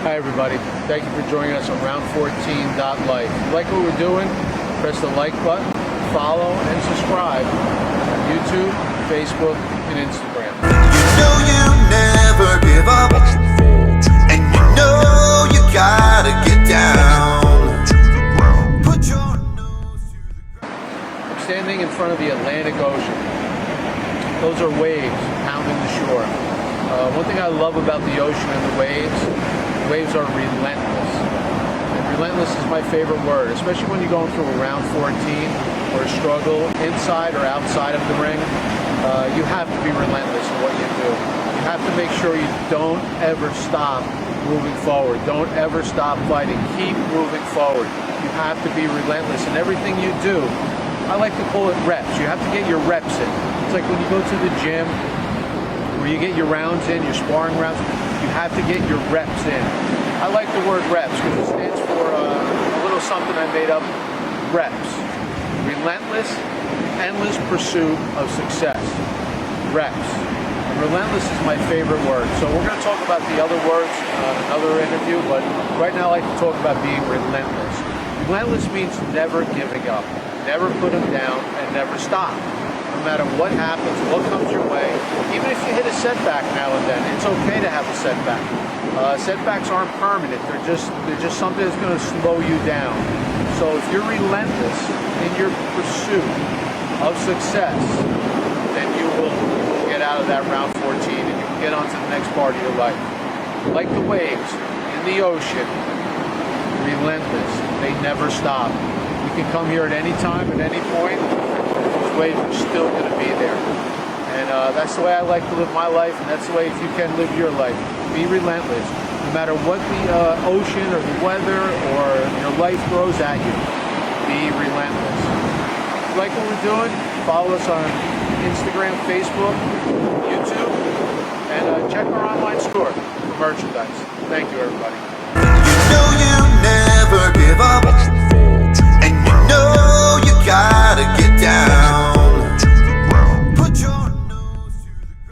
Hi everybody, thank you for joining us on Round 14.life. If you like what we're doing, press the like button, follow and subscribe on YouTube, Facebook, and Instagram. You know you never give up, and you know you gotta get down. Put your nose to the ground. I'm standing in front of the Atlantic Ocean. Those are waves pounding the shore. One thing I love about the ocean and the waves are relentless. And relentless is my favorite word, especially when you're going through a round 14 or a struggle inside or outside of the ring. You have to be relentless in what you do. You have to make sure you don't ever stop moving forward. Don't ever stop fighting. Keep moving forward. You have to be relentless in everything you do. I like to call it reps. You have to get your reps in. It's like when you go to the gym where you get your rounds in, your sparring rounds. You have to get your reps in. I like the word reps because it stands for a little something I made up. Reps. Relentless, endless pursuit of success. Reps. And relentless is my favorite word. So we're going to talk about the other words in another interview, but right now I like to talk about being relentless. Relentless means never giving up, never put them down, and never stop. No matter what happens, what comes your way, even if you hit a setback now and then, it's okay to have a setback. Setbacks aren't permanent. They're just something that's going to slow you down. So if you're relentless in your pursuit of success, then you will get out of that round 14 and you will get on to the next part of your life. Like the waves in the ocean, relentless. They never stop. You can come here at any time, at any point. Those waves are still going to be there. And that's the way I like to live my life, and that's the way if you can live your life. Be relentless. No matter what the ocean or the weather or your life throws at you, be relentless. If you like what we're doing, follow us on Instagram, Facebook, YouTube, and check our online store for merchandise. Thank you, everybody.